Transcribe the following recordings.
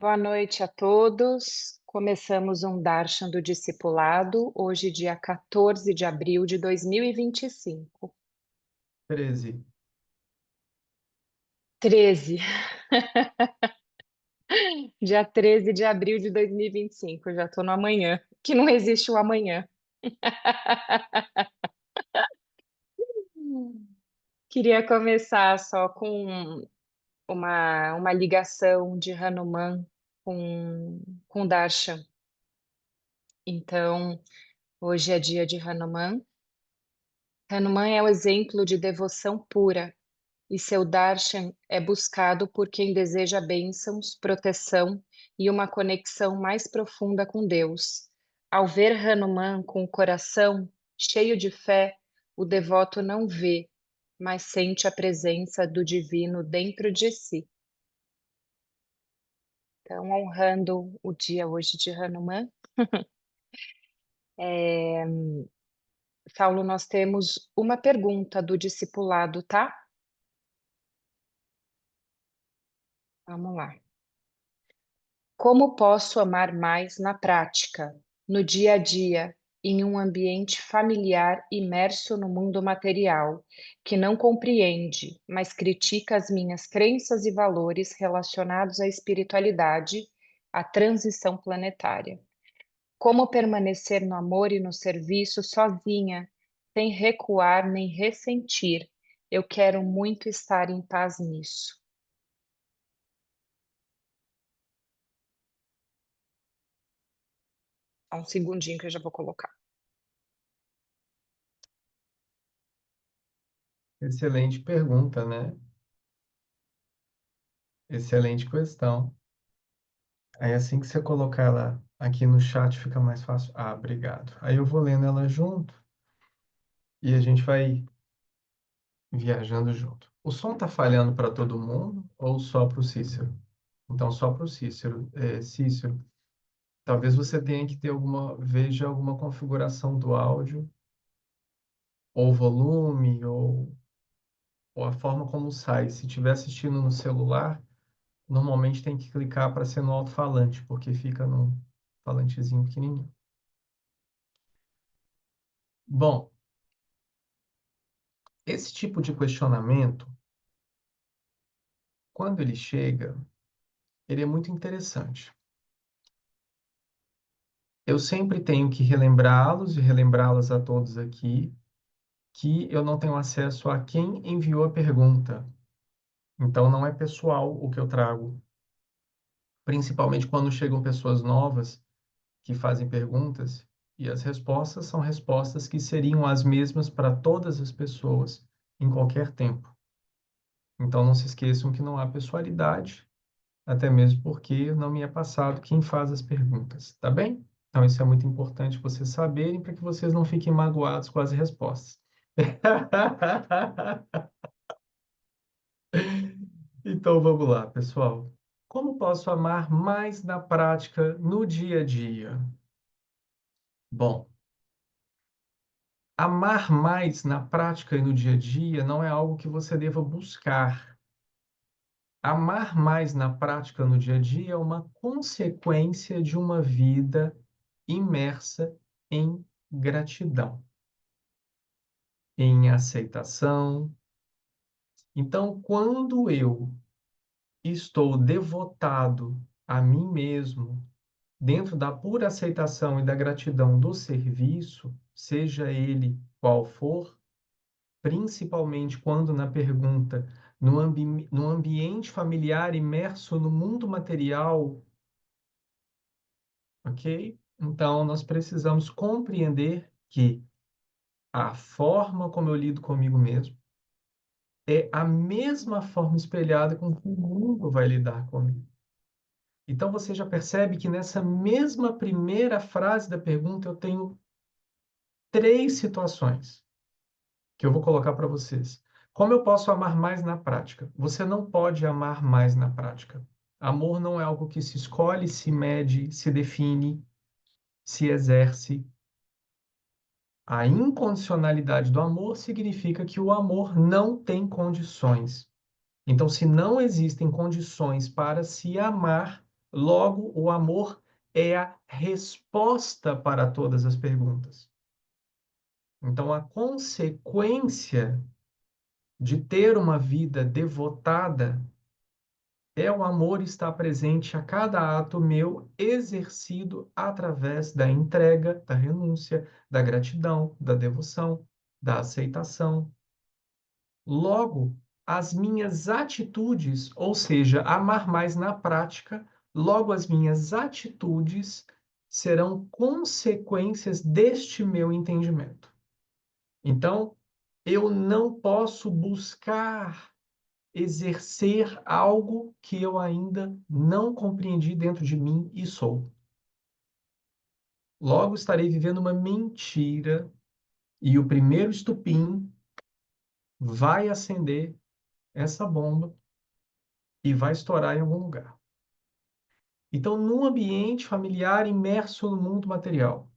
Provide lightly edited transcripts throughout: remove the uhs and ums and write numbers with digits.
Boa noite a todos. Começamos um Darshan do Discipulado, hoje, dia 14 de abril de 2025. 13. 13. Dia 13 de abril de 2025. Eu já estou no amanhã, que não existe o amanhã. Queria começar só com uma ligação de Hanuman com Darshan. Então, hoje é dia de Hanuman. Hanuman é o exemplo de devoção pura, e seu darshan é buscado por quem deseja bênçãos, proteção e uma conexão mais profunda com Deus. Ao ver Hanuman com o coração cheio de fé, o devoto não vê, mas sente a presença do divino dentro de si. Então, honrando o dia hoje de Hanuman, é, Saulo, nós temos uma pergunta do discipulado, tá? Vamos lá. Como posso amar mais na prática, no dia a dia, em um ambiente familiar imerso no mundo material, que não compreende, mas critica as minhas crenças e valores relacionados à espiritualidade, à transição planetária? Como permanecer no amor e no serviço sozinha, sem recuar nem ressentir? Eu quero muito estar em paz nisso. Só um segundinho que eu já vou colocar. Excelente pergunta, né? Excelente questão. Aí assim que você colocar ela aqui no chat fica mais fácil. Ah, obrigado. Aí eu vou lendo ela junto e a gente vai viajando junto. O som tá falhando para todo mundo ou só para o Cícero? Então só para o Cícero. Cícero, talvez você tenha que ter veja alguma configuração do áudio ou volume ou a forma como sai. Se estiver assistindo no celular, normalmente tem que clicar para ser no alto-falante, porque fica num falantezinho pequenininho. Bom, esse tipo de questionamento, quando ele chega, ele é muito interessante. Eu sempre tenho que relembrá-los e relembrá-las a todos aqui que eu não tenho acesso a quem enviou a pergunta. Então, não é pessoal o que eu trago, principalmente quando chegam pessoas novas que fazem perguntas e as respostas são respostas que seriam as mesmas para todas as pessoas em qualquer tempo. Então não se esqueçam que não há pessoalidade, até mesmo porque não me é passado quem faz as perguntas, tá bem? Então isso é muito importante vocês saberem para que vocês não fiquem magoados com as respostas. Então vamos lá, pessoal. Como posso amar mais na prática, no dia a dia? Bom, amar mais na prática e no dia a dia não é algo que você deva buscar. Amar mais na prática no dia a dia é uma consequência de uma vida imersa em gratidão, em aceitação. Então, quando eu estou devotado a mim mesmo, dentro da pura aceitação e da gratidão do serviço, seja ele qual for, principalmente quando na pergunta, no ambiente familiar imerso no mundo material, ok? Então, nós precisamos compreender que a forma como eu lido comigo mesmo é a mesma forma espelhada com que o mundo vai lidar comigo. Então, você já percebe que nessa mesma primeira frase da pergunta eu tenho três situações que eu vou colocar para vocês. Como eu posso amar mais na prática? Você não pode amar mais na prática. Amor não é algo que se escolhe, se mede, se define, se exerce. A incondicionalidade do amor significa que o amor não tem condições. Então, se não existem condições para se amar, Logo, o amor é a resposta para todas as perguntas. Então, a consequência de ter uma vida devotada é o amor estar presente a cada ato meu, exercido através da entrega, da renúncia, da gratidão, da devoção, da aceitação. Logo, as minhas atitudes, ou seja, amar mais na prática, logo as minhas atitudes serão consequências deste meu entendimento. Então, eu não posso buscar exercer algo que eu ainda não compreendi dentro de mim e sou. Logo estarei vivendo uma mentira e o primeiro estupim vai acender essa bomba e vai estourar em algum lugar. Então, num ambiente familiar imerso no mundo material,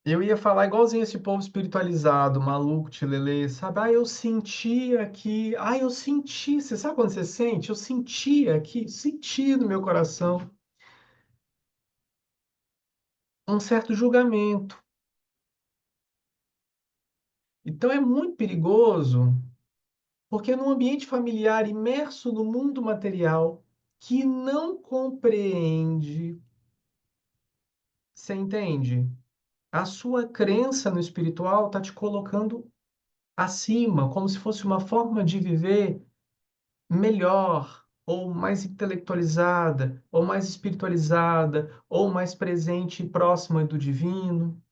eu ia falar igualzinho esse povo espiritualizado, maluco, tilelê, sabe? Ah, eu senti aqui. Ah, eu senti. Você sabe quando você sente? Eu senti aqui, senti no meu coração um certo julgamento. Então é muito perigoso, porque num ambiente familiar imerso no mundo material, que não compreende, você entende? A sua crença no espiritual está te colocando acima, como se fosse uma forma de viver melhor, ou mais intelectualizada, ou mais espiritualizada, ou mais presente e próxima do divino.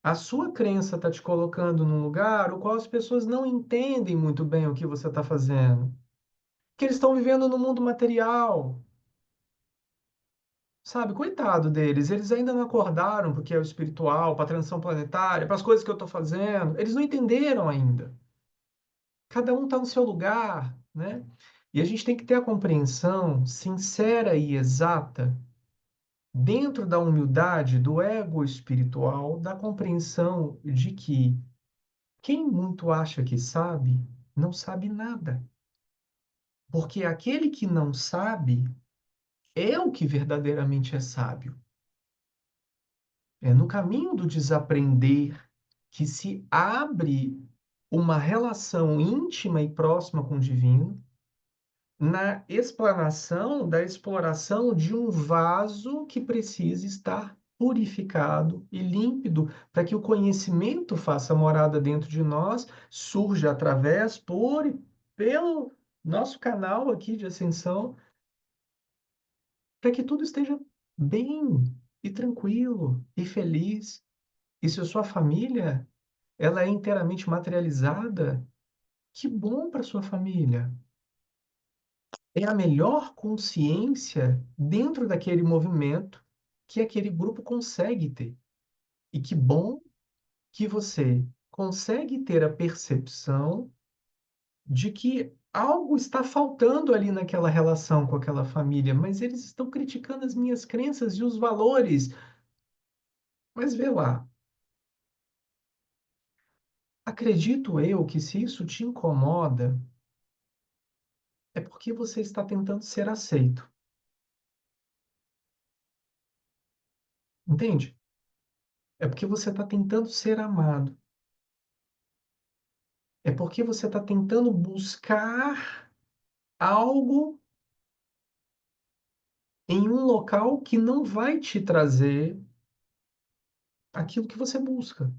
A sua crença está te colocando num lugar o qual as pessoas não entendem muito bem o que você está fazendo. Que eles estão vivendo no mundo material. Sabe, coitado deles, eles ainda não acordaram porque é o espiritual, para a transição planetária, para as coisas que eu estou fazendo. Eles não entenderam ainda. Cada um está no seu lugar, né? E a gente tem que ter a compreensão sincera e exata, dentro da humildade do ego espiritual, da compreensão de que quem muito acha que sabe, não sabe nada. Porque aquele que não sabe é o que verdadeiramente é sábio. É no caminho do desaprender que se abre uma relação íntima e próxima com o divino, na explanação da exploração de um vaso que precisa estar purificado e límpido para que o conhecimento faça morada dentro de nós, surja através, por e pelo nosso canal aqui de ascensão, para que tudo esteja bem e tranquilo e feliz. E se a sua família ela é inteiramente materializada, que bom para sua família. É a melhor consciência dentro daquele movimento que aquele grupo consegue ter. E que bom que você consegue ter a percepção de que algo está faltando ali naquela relação com aquela família, mas eles estão criticando as minhas crenças e os valores. Mas vê lá, acredito eu que se isso te incomoda, é porque você está tentando ser aceito. Entende? É porque você está tentando ser amado. É porque você está tentando buscar algo em um local que não vai te trazer aquilo que você busca.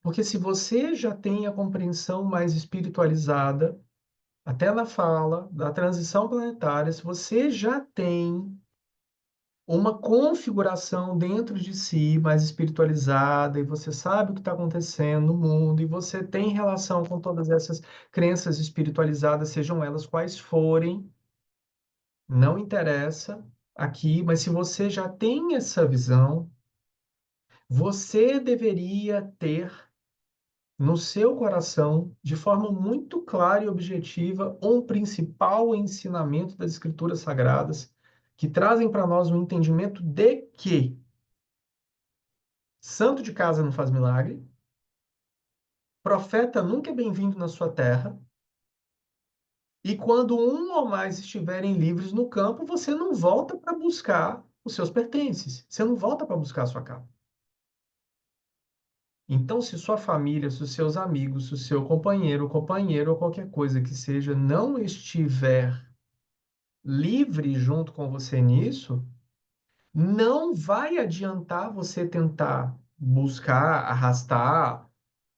Porque se você já tem a compreensão mais espiritualizada, até na fala da transição planetária, se você já tem uma configuração dentro de si mais espiritualizada e você sabe o que está acontecendo no mundo e você tem relação com todas essas crenças espiritualizadas, sejam elas quais forem, não interessa aqui, mas se você já tem essa visão, você deveria ter no seu coração, de forma muito clara e objetiva, um principal ensinamento das Escrituras Sagradas, que trazem para nós um entendimento de que santo de casa não faz milagre, Profeta nunca é bem-vindo na sua terra. E quando um ou mais estiverem livres no campo, você não volta para buscar os seus pertences. Você não volta para buscar a sua capa. Então, se sua família, se os seus amigos, se o seu companheiro ou qualquer coisa que seja não estiver livre junto com você nisso, não vai adiantar você tentar buscar, arrastar,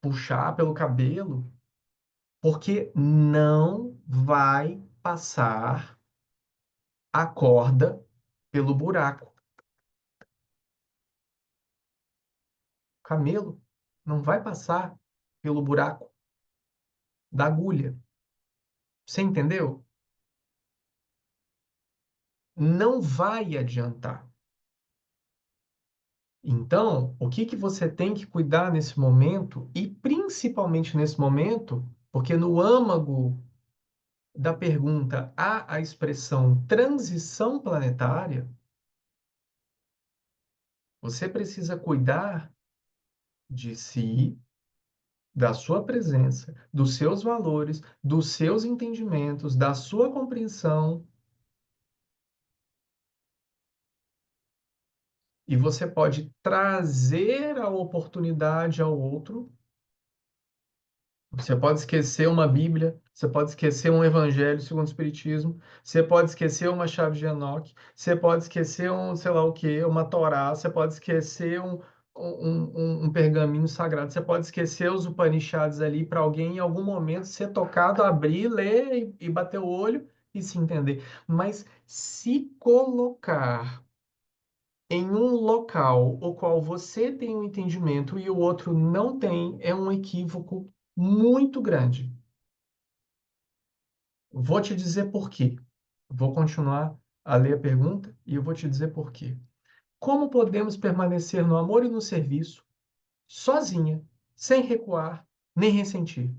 puxar pelo cabelo, porque não vai passar a corda pelo buraco. O camelo não vai passar pelo buraco da agulha. Você entendeu? Não vai adiantar. Então, o que que você tem que cuidar nesse momento, e principalmente nesse momento, porque no âmago da pergunta há a expressão transição planetária, você precisa cuidar de si, da sua presença, dos seus valores, dos seus entendimentos, da sua compreensão, e você pode trazer a oportunidade ao outro. Você pode esquecer uma Bíblia, você pode esquecer um Evangelho segundo o Espiritismo, você pode esquecer uma chave de Enoque, você pode esquecer um, sei lá o quê, uma Torá, você pode esquecer um pergaminho sagrado, você pode esquecer os Upanishads ali para alguém em algum momento ser tocado, abrir, ler e bater o olho e se entender. Mas se colocar em um local o qual você tem um entendimento e o outro não tem, é um equívoco muito grande. Vou te dizer por quê. Vou continuar a ler a pergunta e eu vou te dizer por quê. Como podemos permanecer no amor e no serviço, sozinha, sem recuar nem ressentir?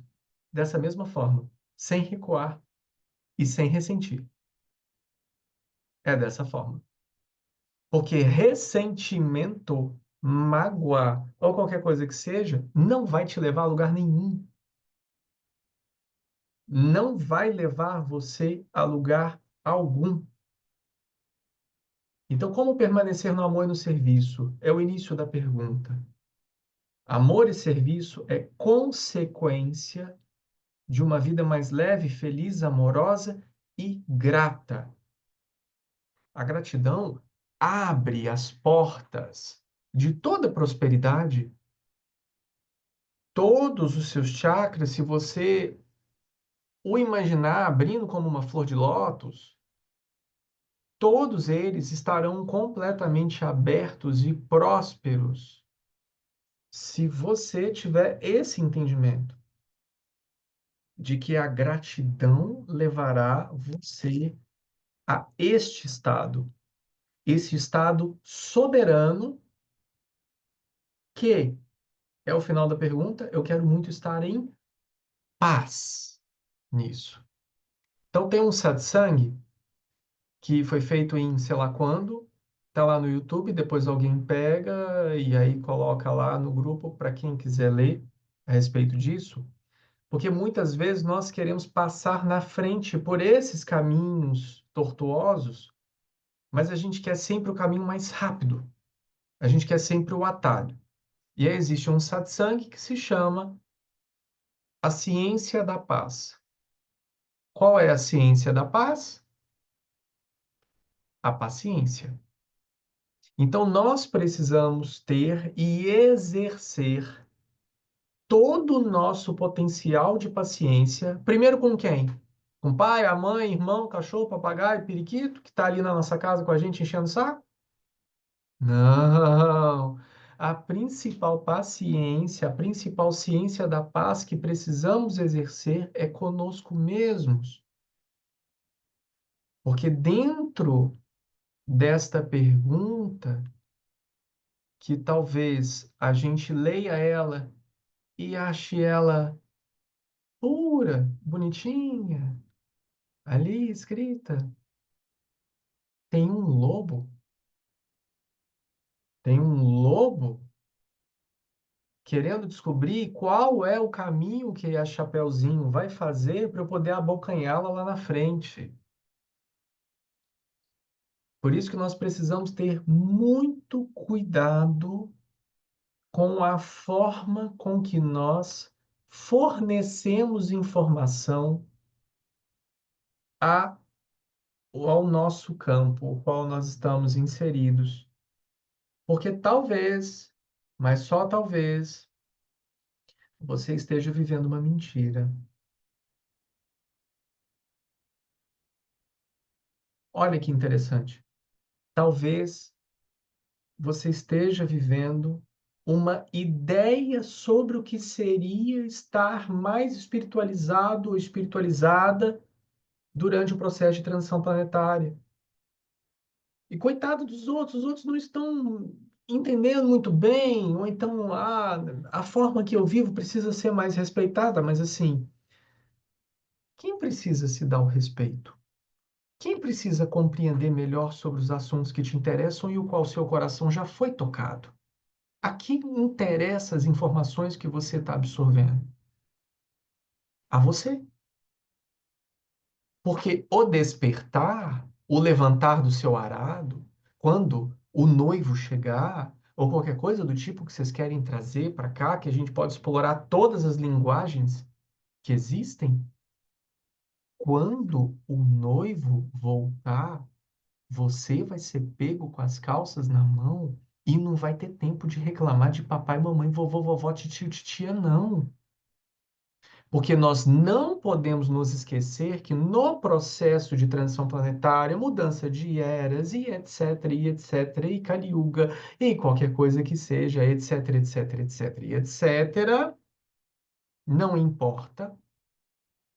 Dessa mesma forma, sem recuar e sem ressentir. É dessa forma. Porque ressentimento, mágoa ou qualquer coisa que seja, não vai te levar a lugar nenhum. Não vai levar você a lugar algum. Então, como permanecer no amor e no serviço? É o início da pergunta. Amor e serviço é consequência de uma vida mais leve, feliz, amorosa e grata. A gratidão abre as portas de toda prosperidade. Todos os seus chakras, se você o imaginar abrindo como uma flor de lótus, todos eles estarão completamente abertos e prósperos se você tiver esse entendimento de que a gratidão levará você a esse estado soberano que é o final da pergunta, eu quero muito estar em paz nisso. Então tem um satsang que foi feito em sei lá quando, tá lá no YouTube, depois alguém pega e aí coloca lá no grupo para quem quiser ler a respeito disso, porque muitas vezes nós queremos passar na frente por esses caminhos tortuosos, mas a gente quer sempre o caminho mais rápido, a gente quer sempre o atalho. E aí existe um satsang que se chama a ciência da paz. Qual é a ciência da paz? A paciência. Então, nós precisamos ter e exercer todo o nosso potencial de paciência. Primeiro com quem? Com o pai, a mãe, irmão, cachorro, papagaio, periquito, que está ali na nossa casa com a gente enchendo o saco? Não! A principal paciência, a principal ciência da paz que precisamos exercer é conosco mesmos. Porque dentro desta pergunta, que talvez a gente leia ela e ache ela pura, bonitinha, ali escrita. Tem um lobo, tem um lobo querendo descobrir qual é o caminho que a Chapeuzinho vai fazer para eu poder abocanhá-la lá na frente. Por isso que nós precisamos ter muito cuidado com a forma com que nós fornecemos informação a, ao nosso campo, o qual nós estamos inseridos. Porque talvez, mas só talvez, você esteja vivendo uma mentira. Olha que interessante. Talvez você esteja vivendo uma ideia sobre o que seria estar mais espiritualizado ou espiritualizada durante o processo de transição planetária. E coitado dos outros, os outros não estão entendendo muito bem, ou então a forma que eu vivo precisa ser mais respeitada, mas assim, quem precisa se dar o respeito? Quem precisa compreender melhor sobre os assuntos que te interessam e o qual seu coração já foi tocado? A quem interessa as informações que você está absorvendo? A você. Porque o despertar, o levantar do seu arado, quando o noivo chegar, ou qualquer coisa do tipo que vocês querem trazer para cá, que a gente pode explorar todas as linguagens que existem, quando o noivo voltar, você vai ser pego com as calças na mão e não vai ter tempo de reclamar de papai, mamãe, vovô, vovó, titio, titia, não. Porque nós não podemos nos esquecer que no processo de transição planetária, mudança de eras e etc, e etc, e Kali Yuga, e qualquer coisa que seja, etc, etc, etc, e etc, não importa,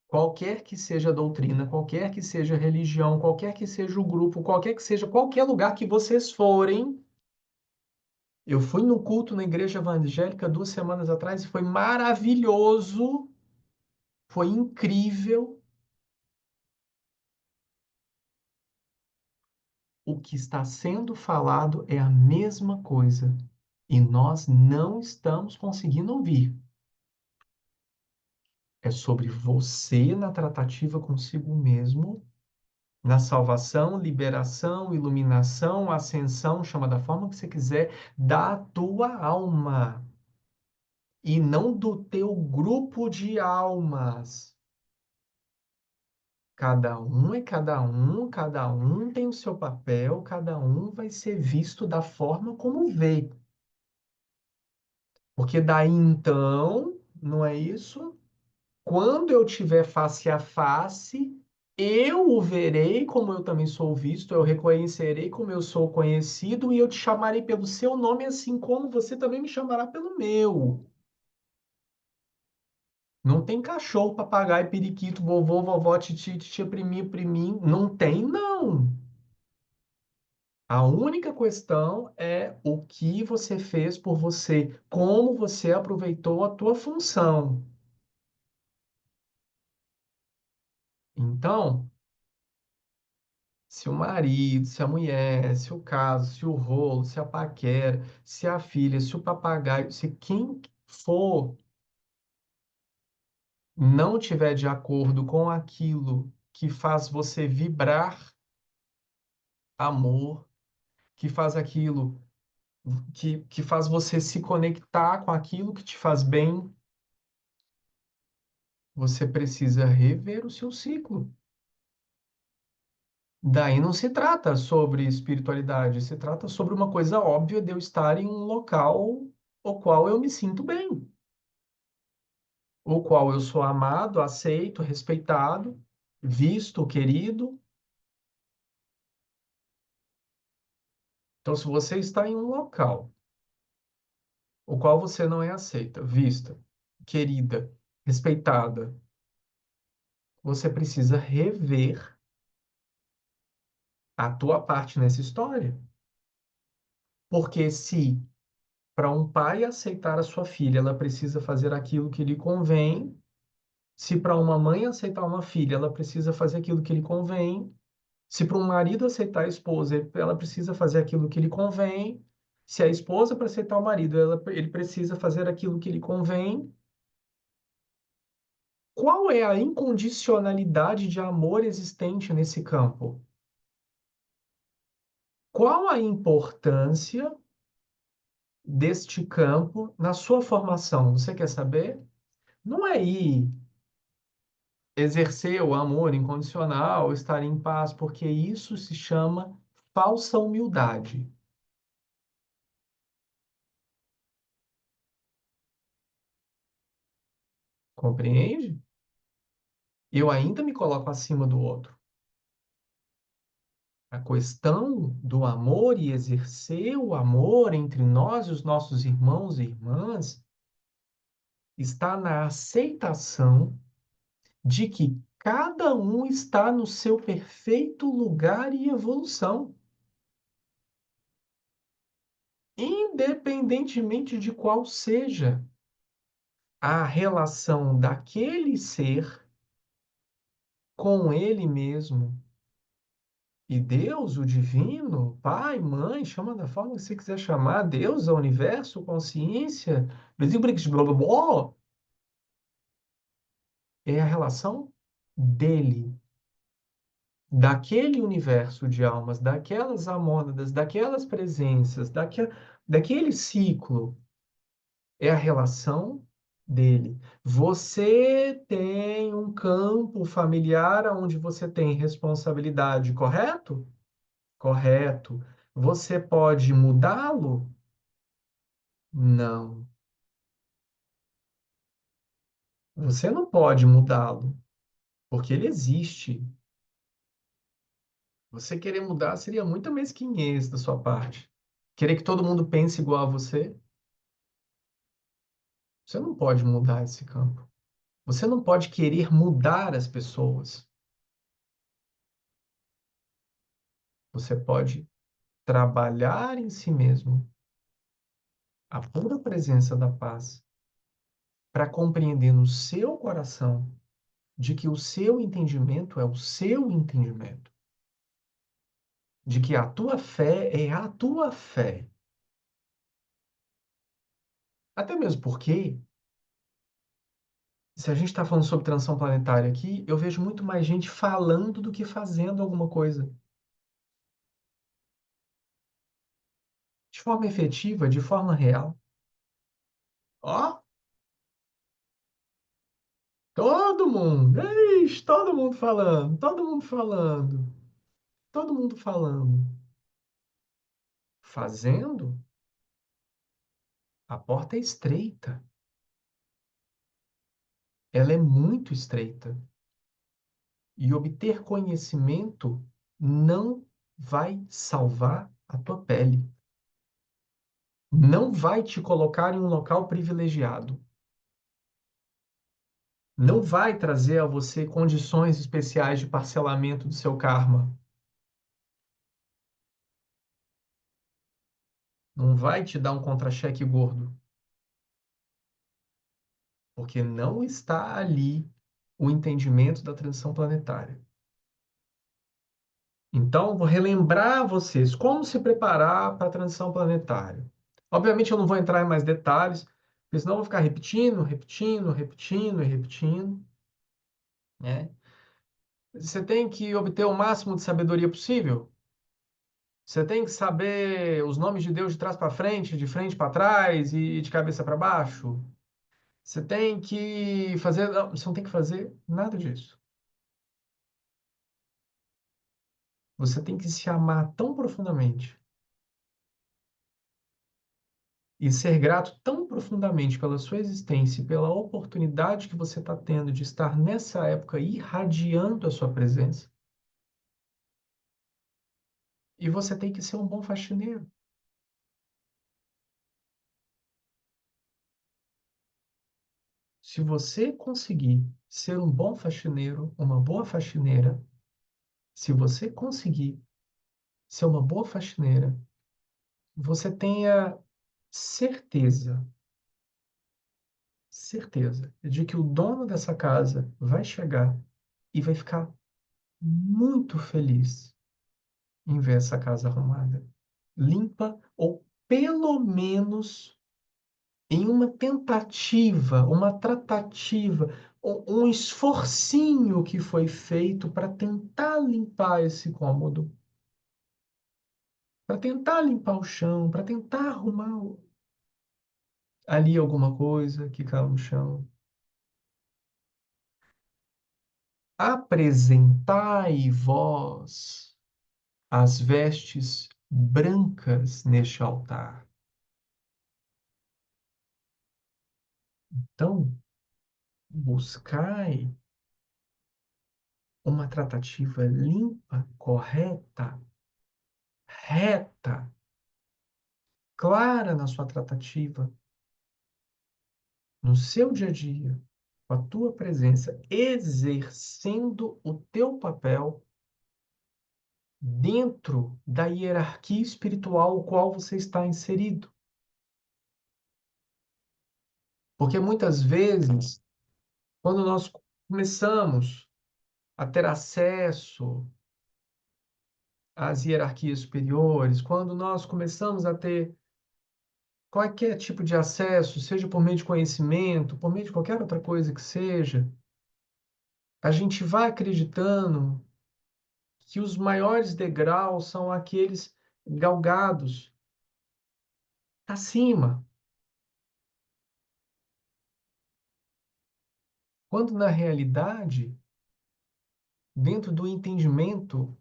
qualquer que seja a doutrina, qualquer que seja a religião, qualquer que seja o grupo, qualquer que seja qualquer lugar que vocês forem. Eu fui no culto na igreja evangélica 2 semanas atrás e foi maravilhoso, foi incrível. O que está sendo falado é a mesma coisa e nós não estamos conseguindo ouvir. É sobre você na tratativa consigo mesmo, na salvação, liberação, iluminação, ascensão, chama da forma que você quiser, da tua alma e não do teu grupo de almas. Cada um tem o seu papel, cada um vai ser visto da forma como vê. Porque daí então, não é isso? Quando eu tiver face a face, eu o verei como eu também sou visto, eu reconhecerei como eu sou conhecido e eu te chamarei pelo seu nome, assim como você também me chamará pelo meu. Não tem cachorro, papagaio, periquito, vovô, vovó, titi, titia, priminho, priminho. Não tem, não. A única questão é o que você fez por você, como você aproveitou a tua função. Então, se o marido, se a mulher, se o caso, se o rolo, se a paquera, se a filha, se o papagaio, se quem for não tiver de acordo com aquilo que faz você vibrar amor, que faz aquilo que faz você se conectar com aquilo que te faz bem, você precisa rever o seu ciclo. Daí não se trata sobre espiritualidade, se trata sobre uma coisa óbvia de eu estar em um local o qual eu me sinto bem, o qual eu sou amado, aceito, respeitado, visto, querido. Então, se você está em um local o qual você não é aceita, vista, querida, respeitada, você precisa rever a tua parte nessa história. Porque se para um pai aceitar a sua filha, ela precisa fazer aquilo que lhe convém. Se para uma mãe aceitar uma filha, ela precisa fazer aquilo que lhe convém. Se para um marido aceitar a esposa, ela precisa fazer aquilo que lhe convém. Se a esposa, para aceitar o marido, ele precisa fazer aquilo que lhe convém, qual é a incondicionalidade de amor existente nesse campo? Qual a importância deste campo na sua formação? Você quer saber? Não é ir exercer o amor incondicional, estar em paz, porque isso se chama falsa humildade. Compreende? Eu ainda me coloco acima do outro. A questão do amor e exercer o amor entre nós e os nossos irmãos e irmãs está na aceitação de que cada um está no seu perfeito lugar e evolução, independentemente de qual seja a relação daquele ser com ele mesmo. E Deus, o divino, pai, mãe, chama da forma que você quiser chamar, Deus, o universo, consciência, blá, blá, blá, blá, é a relação dele, daquele universo de almas, daquelas amônadas, daquelas presenças, daquele ciclo, é a relação dele. Você tem um campo familiar onde você tem responsabilidade, correto? Correto. Você pode mudá-lo? Não. Você não pode mudá-lo, porque ele existe. Você querer mudar seria muita mesquinhez da sua parte. Querer que todo mundo pense igual a você, você não pode mudar esse campo. Você não pode querer mudar as pessoas. Você pode trabalhar em si mesmo a pura presença da paz para compreender no seu coração de que o seu entendimento é o seu entendimento, de que a tua fé é a tua fé. Até mesmo porque, se a gente está falando sobre transição planetária aqui, eu vejo muito mais gente falando do que fazendo alguma coisa. De forma efetiva, de forma real. Ó, todo mundo, ixi, todo mundo falando, todo mundo falando, todo mundo falando. Fazendo, a porta é estreita. Ela é muito estreita. E obter conhecimento não vai salvar a tua pele. Não vai te colocar em um local privilegiado. Não vai trazer a você condições especiais de parcelamento do seu karma. Não vai te dar um contra-cheque gordo, porque não está ali o entendimento da transição planetária. Então, vou relembrar vocês como se preparar para a transição planetária. Obviamente, eu não vou entrar em mais detalhes, porque senão eu vou ficar repetindo, repetindo, repetindo e repetindo, né? Você tem que obter o máximo de sabedoria possível. Você tem que saber os nomes de Deus de trás para frente, de frente para trás e de cabeça para baixo. Você tem que fazer. Não, você não tem que fazer nada disso. Você tem que se amar tão profundamente e ser grato tão profundamente pela sua existência e pela oportunidade que você está tendo de estar nessa época irradiando a sua presença. E você tem que ser um bom faxineiro. Se você conseguir ser um bom faxineiro, uma boa faxineira, se você conseguir ser uma boa faxineira, você tenha certeza, certeza de que o dono dessa casa vai chegar e vai ficar muito feliz em ver essa casa arrumada, limpa ou pelo menos em uma tentativa, uma tratativa, um esforcinho que foi feito para tentar limpar esse cômodo, para tentar limpar o chão, para tentar arrumar ali alguma coisa que caiu no chão. Apresentai vós as vestes brancas neste altar. Então, buscai uma tratativa limpa, correta, reta, clara na sua tratativa, no seu dia a dia, com a tua presença, exercendo o teu papel dentro da hierarquia espiritual ao qual você está inserido. Porque muitas vezes, quando nós começamos a ter acesso às hierarquias superiores, quando nós começamos a ter qualquer tipo de acesso, seja por meio de conhecimento, por meio de qualquer outra coisa que seja, a gente vai acreditando que os maiores degraus são aqueles galgados acima, quando na realidade, dentro do entendimento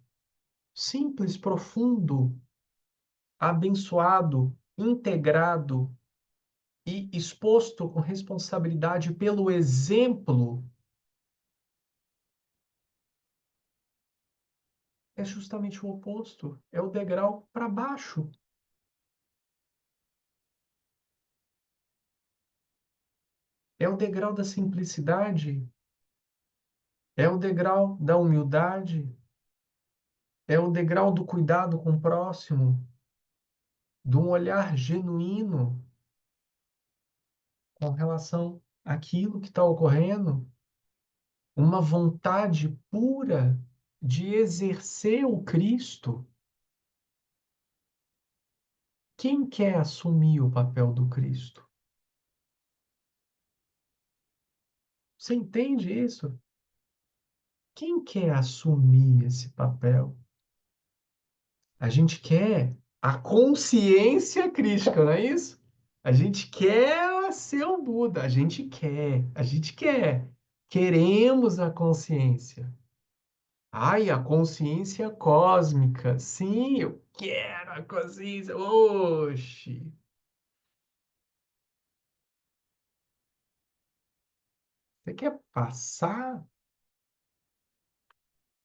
simples, profundo, abençoado, integrado e exposto com responsabilidade pelo exemplo, é justamente o oposto, é o degrau para baixo. É o degrau da simplicidade, é o degrau da humildade, é o degrau do cuidado com o próximo, de um olhar genuíno com relação àquilo que está ocorrendo, uma vontade pura de exercer o Cristo. Quem quer assumir o papel do Cristo? Você entende isso? Quem quer assumir esse papel? A gente quer a consciência crística, não é isso? A gente quer ser o Buda, a gente quer. Queremos a consciência. Ai, a consciência cósmica. Sim, eu quero a consciência. Oxi. Você quer passar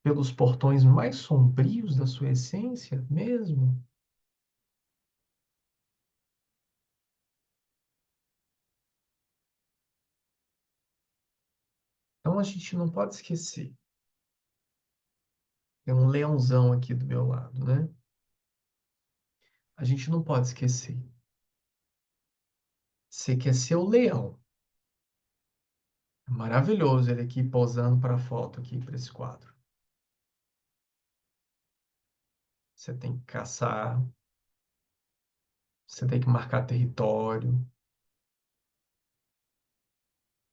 pelos portões mais sombrios da sua essência mesmo? Então a gente não pode esquecer. Tem um leãozão aqui do meu lado, né? A gente não pode esquecer. Você quer ser o leão. É maravilhoso ele aqui posando para a foto aqui, para esse quadro. Você tem que caçar, você tem que marcar território,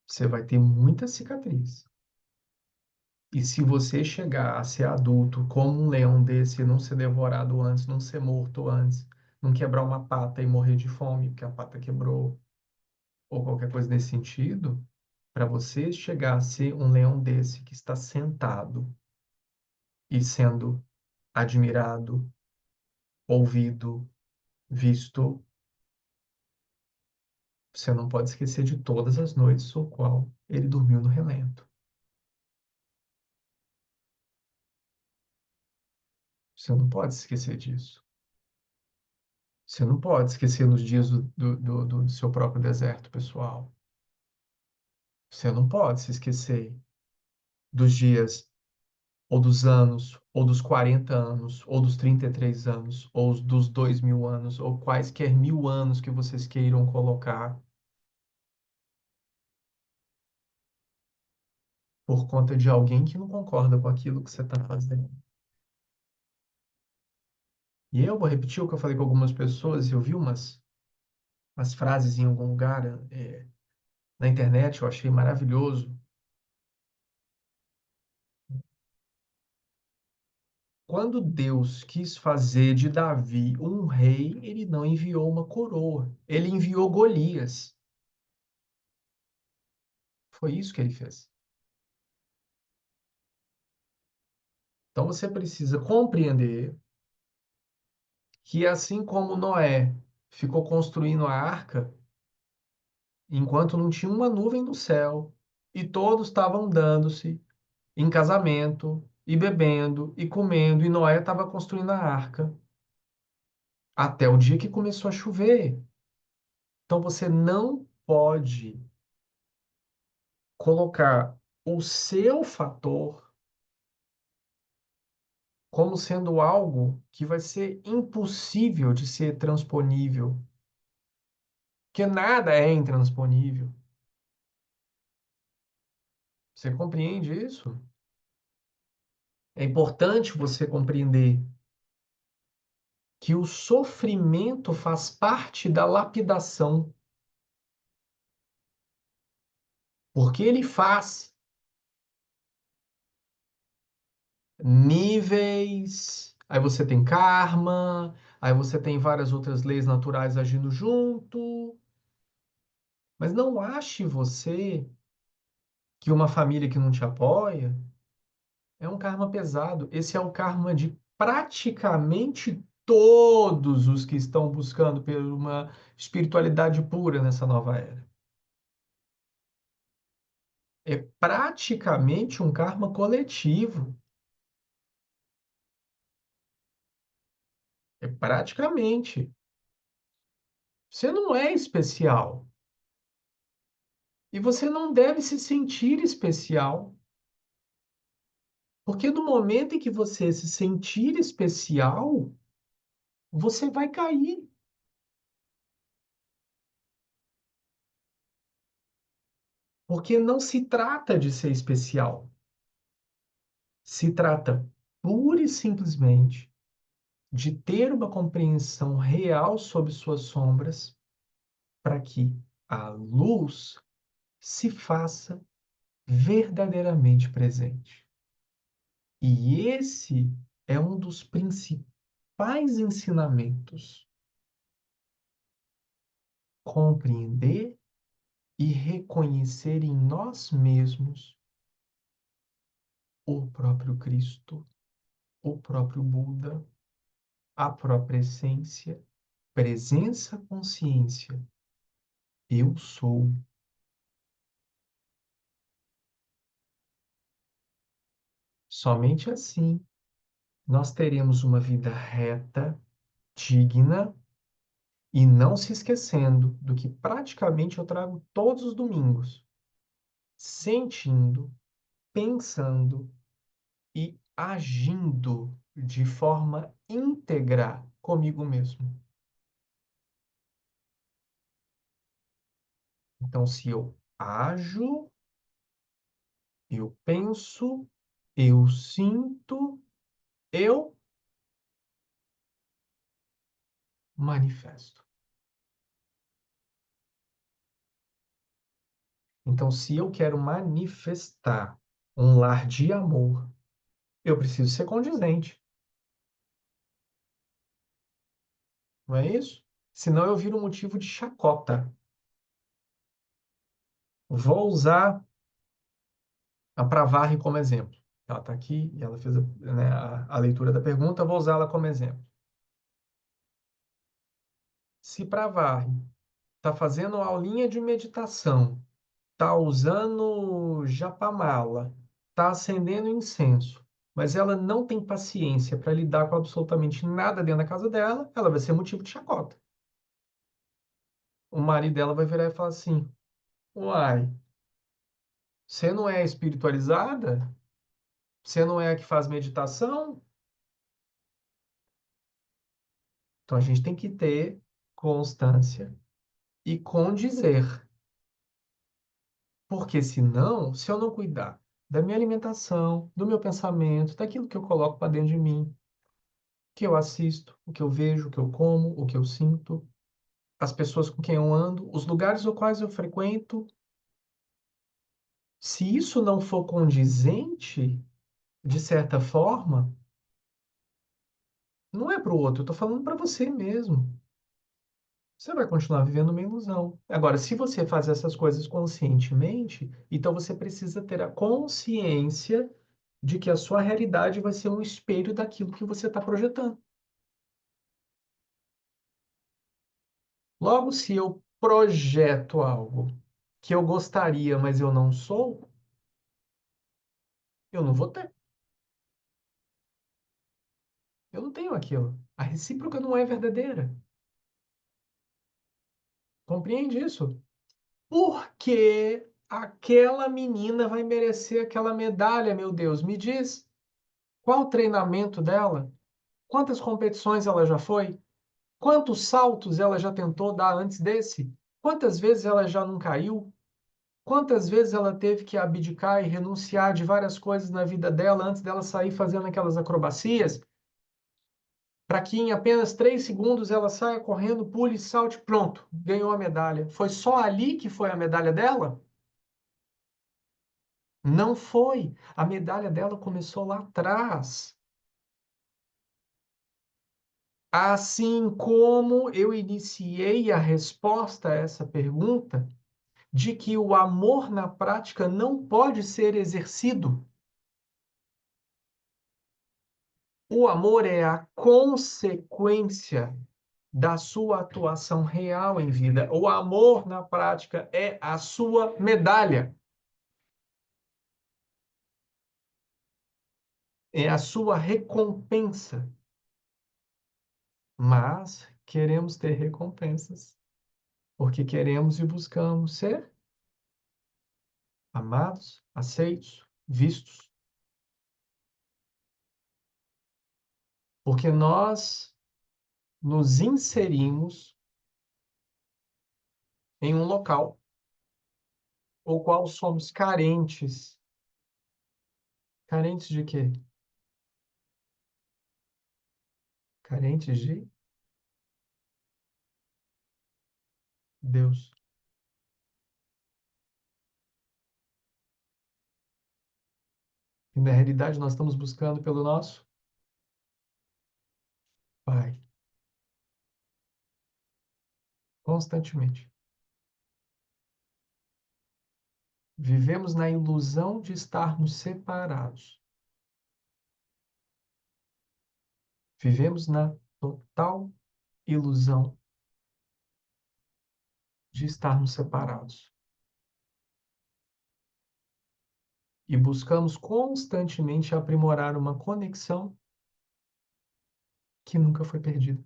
você vai ter muita cicatriz. E se você chegar a ser adulto como um leão desse, e não ser devorado antes, não ser morto antes, não quebrar uma pata e morrer de fome porque a pata quebrou, ou qualquer coisa nesse sentido, para você chegar a ser um leão desse que está sentado e sendo admirado, ouvido, visto, você não pode esquecer de todas as noites o qual ele dormiu no relento. Você não pode esquecer disso. Você não pode esquecer nos dias do seu próprio deserto pessoal. Você não pode se esquecer dos dias, ou dos anos, ou dos 40 anos, ou dos 33 anos, ou dos 2000 anos, ou quaisquer 1000 anos que vocês queiram colocar por conta de alguém que não concorda com aquilo que você está fazendo. E eu vou repetir o que eu falei com algumas pessoas, eu vi umas frases em algum lugar, na internet, eu achei maravilhoso. Quando Deus quis fazer de Davi um rei, ele não enviou uma coroa, ele enviou Golias. Foi isso que ele fez. Então você precisa compreender que assim como Noé ficou construindo a arca, enquanto não tinha uma nuvem no céu, e todos estavam dando-se em casamento, e bebendo, e comendo, e Noé estava construindo a arca, até o dia que começou a chover. Então você não pode colocar o seu fator como sendo algo que vai ser impossível de ser transponível, que nada é intransponível. Você compreende isso? É importante você compreender que o sofrimento faz parte da lapidação, porque ele faz níveis, aí você tem karma, aí você tem várias outras leis naturais agindo junto, mas não ache você que uma família que não te apoia é um karma pesado. Esse é o karma de praticamente todos os que estão buscando por uma espiritualidade pura nessa nova era. É praticamente um karma coletivo. É praticamente. Você não é especial. E você não deve se sentir especial. Porque no momento em que você se sentir especial, você vai cair. Porque não se trata de ser especial. Se trata pura e simplesmente de ter uma compreensão real sobre suas sombras, para que a luz se faça verdadeiramente presente. E esse é um dos principais ensinamentos: compreender e reconhecer em nós mesmos o próprio Cristo, o próprio Buda, a própria essência, presença, consciência. Eu sou. Somente assim nós teremos uma vida reta, digna e não se esquecendo do que praticamente eu trago todos os domingos, sentindo, pensando e agindo de forma íntegra comigo mesmo. Então, se eu ajo, eu penso, eu sinto, eu manifesto. Então, se eu quero manifestar um lar de amor, eu preciso ser condizente, não é isso? Senão eu viro motivo de chacota. Vou usar a Pravarri como exemplo. Ela está aqui e ela fez né, a leitura da pergunta, vou usá-la como exemplo. Se Pravarri está fazendo aulinha de meditação, está usando japamala, está acendendo incenso, mas ela não tem paciência para lidar com absolutamente nada dentro da casa dela, ela vai ser motivo de chacota. O marido dela vai virar e falar assim: Uai, você não é espiritualizada? Você não é a que faz meditação? Então a gente tem que ter constância e condizer. Porque senão, se eu não cuidar da minha alimentação, do meu pensamento, daquilo que eu coloco para dentro de mim, que eu assisto, o que eu vejo, o que eu como, o que eu sinto, as pessoas com quem eu ando, os lugares aos quais eu frequento. Se isso não for condizente, de certa forma, não é para o outro, eu estou falando para você mesmo. Você vai continuar vivendo uma ilusão. Agora, se você faz essas coisas conscientemente, então você precisa ter a consciência de que a sua realidade vai ser um espelho daquilo que você está projetando. Logo, se eu projeto algo que eu gostaria, mas eu não sou, eu não vou ter. Eu não tenho aquilo. A recíproca não é verdadeira. Compreende isso? Por que aquela menina vai merecer aquela medalha, meu Deus? Me diz, qual o treinamento dela? Quantas competições ela já foi? Quantos saltos ela já tentou dar antes desse? Quantas vezes ela já não caiu? Quantas vezes ela teve que abdicar e renunciar de várias coisas na vida dela antes dela sair fazendo aquelas acrobacias? Para que em apenas 3 segundos ela saia correndo, pule, salte, pronto, ganhou a medalha. Foi só ali que foi a medalha dela? Não foi. A medalha dela começou lá atrás. Assim como eu iniciei a resposta a essa pergunta, de que o amor na prática não pode ser exercido. O amor é a consequência da sua atuação real em vida. O amor na prática é a sua medalha, é a sua recompensa. Mas queremos ter recompensas, porque queremos e buscamos ser amados, aceitos, vistos. Porque nós nos inserimos em um local o qual somos carentes. Carentes de quê? Carentes de Deus. E na realidade nós estamos buscando pelo nosso Pai, constantemente. Vivemos na ilusão de estarmos separados. Vivemos na total ilusão de estarmos separados. E buscamos constantemente aprimorar uma conexão que nunca foi perdida.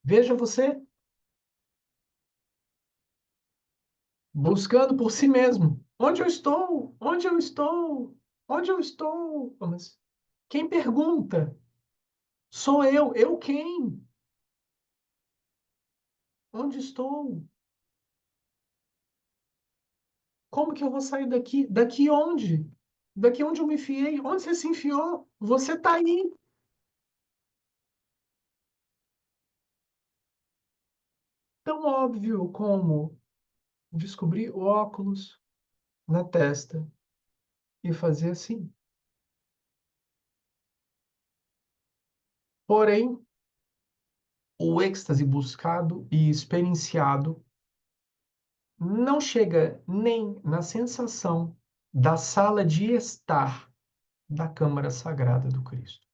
Veja você buscando por si mesmo. Onde eu estou? Onde eu estou? Onde eu estou? Mas quem pergunta? Sou eu. Eu quem? Onde estou? Como que eu vou sair daqui? Daqui onde? Daqui onde eu me enfiei? Onde você se enfiou? Você está aí. Tão óbvio como descobrir o óculos na testa e fazer assim. Porém, o êxtase buscado e experienciado não chega nem na sensação da sala de estar da Câmara Sagrada do Cristo.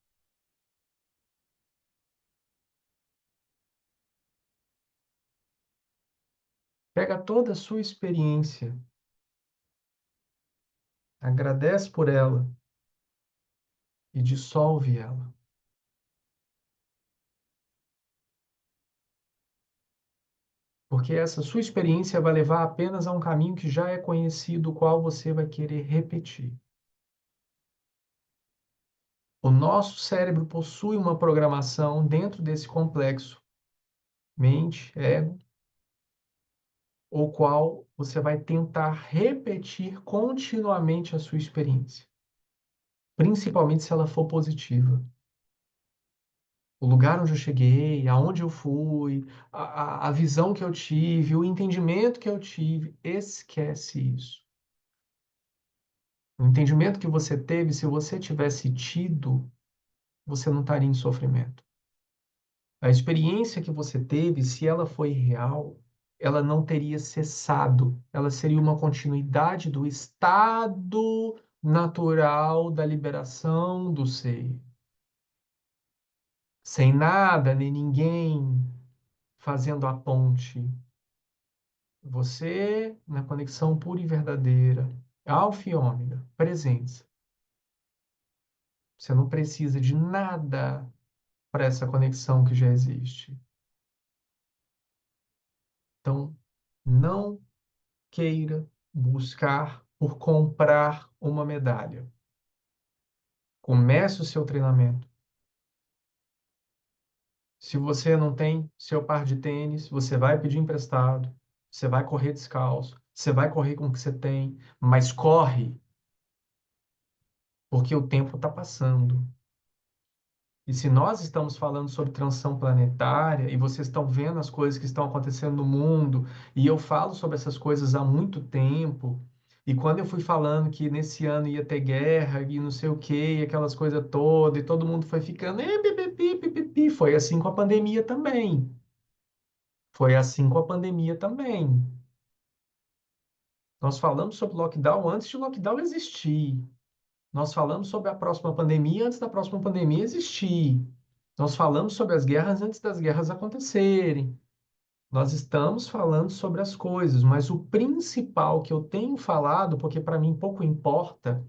Pega toda a sua experiência, agradece por ela e dissolve ela. Porque essa sua experiência vai levar apenas a um caminho que já é conhecido, o qual você vai querer repetir. O nosso cérebro possui uma programação dentro desse complexo, mente, ego, o qual você vai tentar repetir continuamente a sua experiência. principalmente se ela for positiva. O lugar onde eu cheguei, aonde eu fui, a visão que eu tive, o entendimento que eu tive, esquece isso. O entendimento que você teve, se você tivesse tido, você não estaria em sofrimento. A experiência que você teve, se ela foi real, ela não teria cessado. Ela seria uma continuidade do estado natural da liberação do ser. Sem nada nem ninguém fazendo a ponte. Você na conexão pura e verdadeira. Alfa e ômega, presença. Você não precisa de nada para essa conexão que já existe. Então, não queira buscar por comprar uma medalha. Comece o seu treinamento. Se você não tem seu par de tênis, você vai pedir emprestado, você vai correr descalço, você vai correr com o que você tem, mas corre, porque o tempo está passando. E se nós estamos falando sobre transição planetária e vocês estão vendo as coisas que estão acontecendo no mundo, e eu falo sobre essas coisas há muito tempo, e quando eu fui falando que nesse ano ia ter guerra e não sei o quê, e aquelas coisas todas, e todo mundo foi ficando, pipipi, pipipi", foi assim com a pandemia também. Foi assim com a pandemia também. Nós falamos sobre lockdown antes de lockdown existir. Nós falamos sobre a próxima pandemia antes da próxima pandemia existir. Nós falamos sobre as guerras antes das guerras acontecerem. Nós estamos falando sobre as coisas, mas o principal que eu tenho falado, porque para mim pouco importa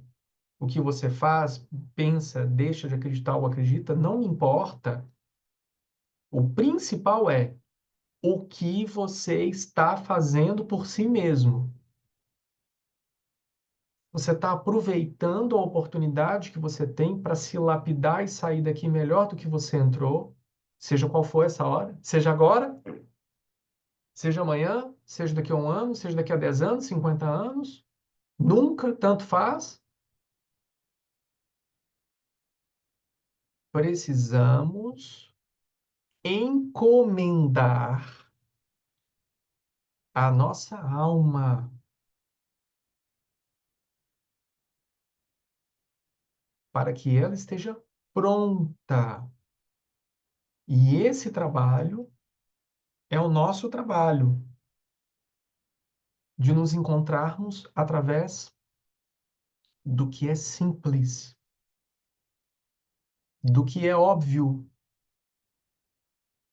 o que você faz, pensa, deixa de acreditar ou acredita, não me importa. O principal é o que você está fazendo por si mesmo. Você está aproveitando a oportunidade que você tem para se lapidar e sair daqui melhor do que você entrou, seja qual for essa hora, seja agora, seja amanhã, seja daqui a um ano, seja daqui a 10 anos, 50 anos, nunca, tanto faz. Precisamos encomendar a nossa alma para que ela esteja pronta. E esse trabalho é o nosso trabalho de nos encontrarmos através do que é simples, do que é óbvio,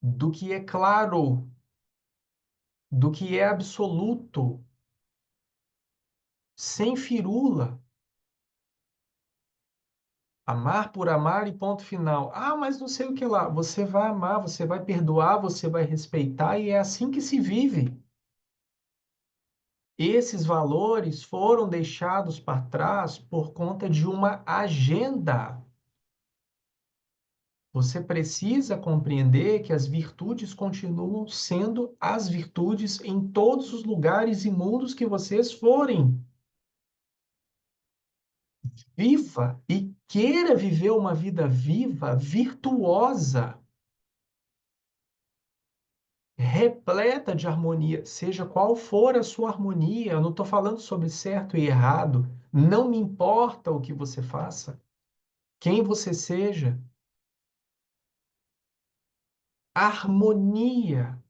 do que é claro, do que é absoluto, sem firula. Amar por amar e ponto final. Ah, mas não sei o que lá. Você vai amar, você vai perdoar, você vai respeitar e é assim que se vive. Esses valores foram deixados para trás por conta de uma agenda. Você precisa compreender que as virtudes continuam sendo as virtudes em todos os lugares e mundos que vocês forem. Viva e queira viver uma vida viva, virtuosa, repleta de harmonia, seja qual for a sua harmonia. Eu não estou falando sobre certo e errado. Não me importa o que você faça, quem você seja. Harmonia.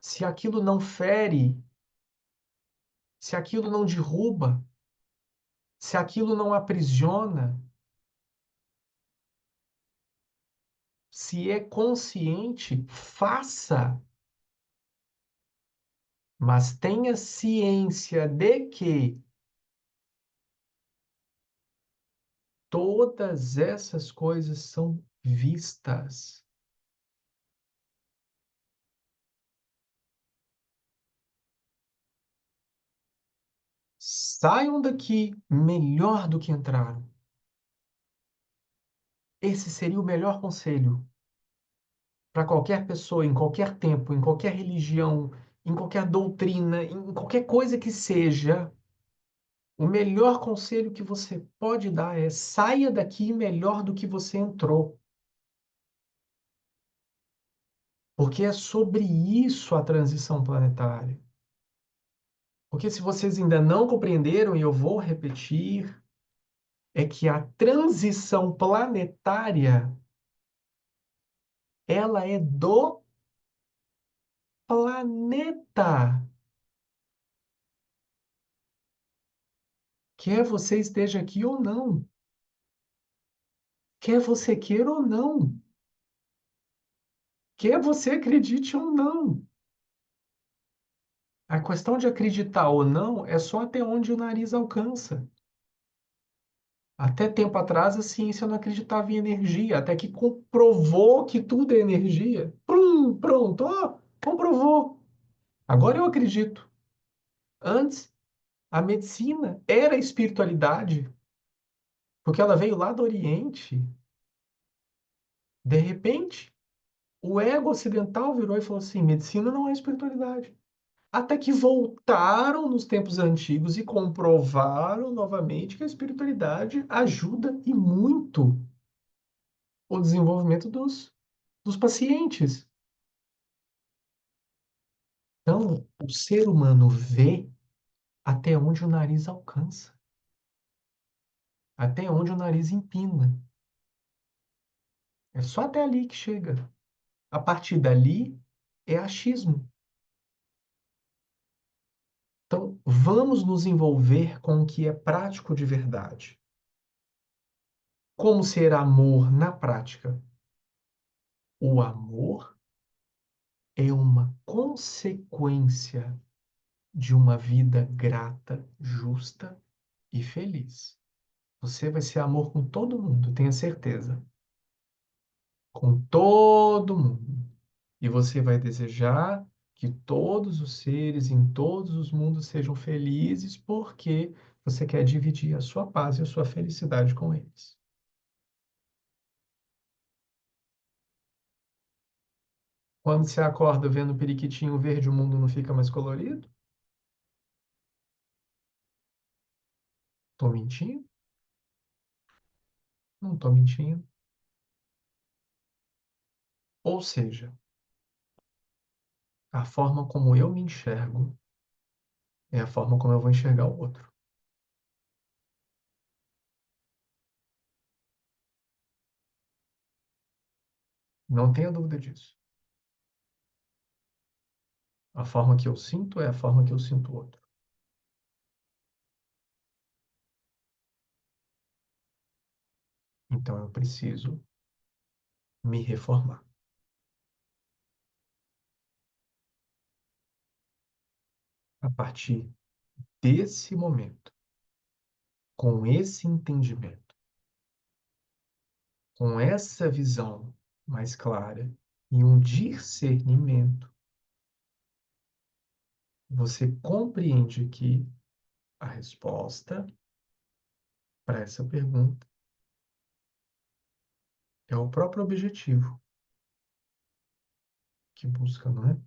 Se aquilo não fere, se aquilo não derruba, se aquilo não aprisiona, se é consciente, faça. Mas tenha ciência de que todas essas coisas são vistas. Saiam daqui melhor do que entraram. Esse seria o melhor conselho para qualquer pessoa, em qualquer tempo, em qualquer religião, em qualquer doutrina, em qualquer coisa que seja. O melhor conselho que você pode dar é: saia daqui melhor do que você entrou. Porque é sobre isso a transição planetária. Porque se vocês ainda não compreenderam, e eu vou repetir, é que a transição planetária, ela é do planeta. Quer você esteja aqui ou não, quer você queira ou não, quer você acredite ou não. A questão de acreditar ou não é só até onde o nariz alcança. Até tempo atrás, a ciência não acreditava em energia, até que comprovou que tudo é energia. Pronto, ó, comprovou. Agora eu acredito. Antes, a medicina era espiritualidade, porque ela veio lá do Oriente. De repente, o ego ocidental virou e falou assim: medicina não é espiritualidade. Até que voltaram nos tempos antigos e comprovaram novamente que a espiritualidade ajuda e muito o desenvolvimento dos pacientes. Então, o ser humano vê até onde o nariz alcança, até onde o nariz empina. É só até ali que chega. A partir dali é achismo. Então, vamos nos envolver com o que é prático de verdade. Como ser amor na prática? O amor é uma consequência de uma vida grata, justa e feliz. Você vai ser amor com todo mundo, tenha certeza. Com todo mundo. E você vai desejar que todos os seres em todos os mundos sejam felizes, porque você quer dividir a sua paz e a sua felicidade com eles. Quando você acorda vendo o periquitinho verde, o mundo não fica mais colorido? Tô mentindo? Não tô mentindo. Ou seja, a forma como eu me enxergo é a forma como eu vou enxergar o outro. Não tenha dúvida disso. A forma que eu sinto é a forma que eu sinto o outro. Então eu preciso me reformar. A partir desse momento, com esse entendimento, com essa visão mais clara e um discernimento, você compreende que a resposta para essa pergunta é o próprio objetivo que busca, não é?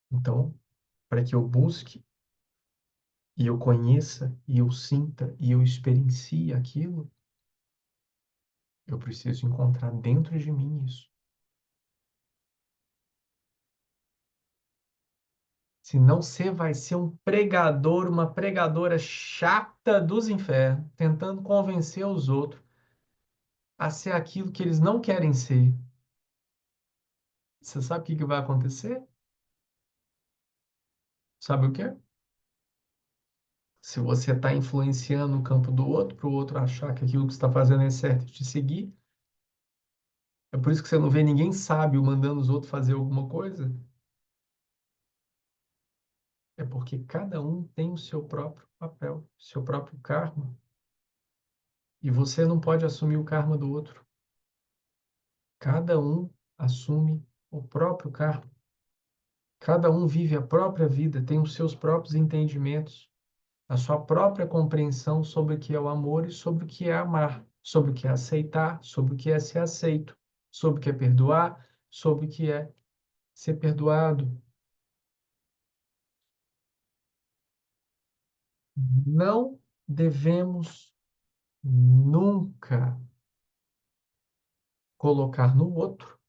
Então, para que eu busque e eu conheça e eu sinta e eu experiencie aquilo, eu preciso encontrar dentro de mim isso. Senão você vai ser um pregador, uma pregadora chata dos infernos, tentando convencer os outros a ser aquilo que eles não querem ser. Você sabe o que que vai acontecer? Sabe o quê? Se você está influenciando o campo do outro, para o outro achar que aquilo que você está fazendo é certo e te seguir, é por isso que você não vê ninguém sábio mandando os outros fazer alguma coisa. É porque cada um tem o seu próprio papel, seu próprio karma. E você não pode assumir o karma do outro. Cada um assume o próprio karma. Cada um vive a própria vida, tem os seus próprios entendimentos, a sua própria compreensão sobre o que é o amor e sobre o que é amar, sobre o que é aceitar, sobre o que é ser aceito, sobre o que é perdoar, sobre o que é ser perdoado. Não devemos nunca colocar no outro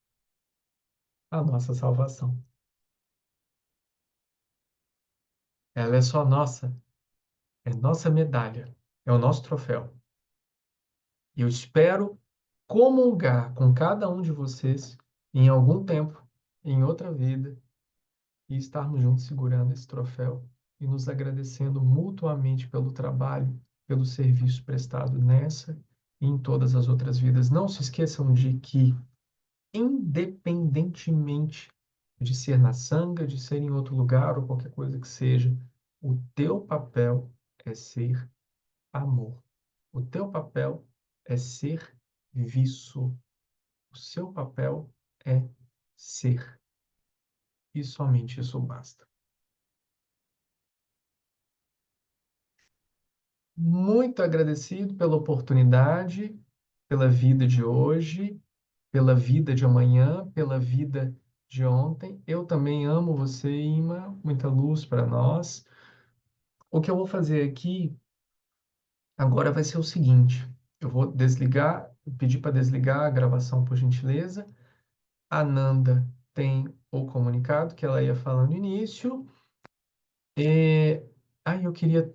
a nossa salvação. Ela é só nossa, é nossa medalha, é o nosso troféu. E eu espero comungar com cada um de vocês em algum tempo, em outra vida, e estarmos juntos segurando esse troféu e nos agradecendo mutuamente pelo trabalho, pelo serviço prestado nessa e em todas as outras vidas. Não se esqueçam de que, independentemente de ser na sanga, de ser em outro lugar ou qualquer coisa que seja, o teu papel é ser amor. O teu papel é ser visto. O seu papel é ser. E somente isso basta. Muito agradecido pela oportunidade, pela vida de hoje, pela vida de amanhã, pela vida de ontem. Eu também amo você, Ima. Muita luz para nós. O que eu vou fazer aqui agora vai ser o seguinte: eu vou desligar, pedir para desligar a gravação, por gentileza. A Nanda tem o comunicado que ela ia falar no início. E... eu queria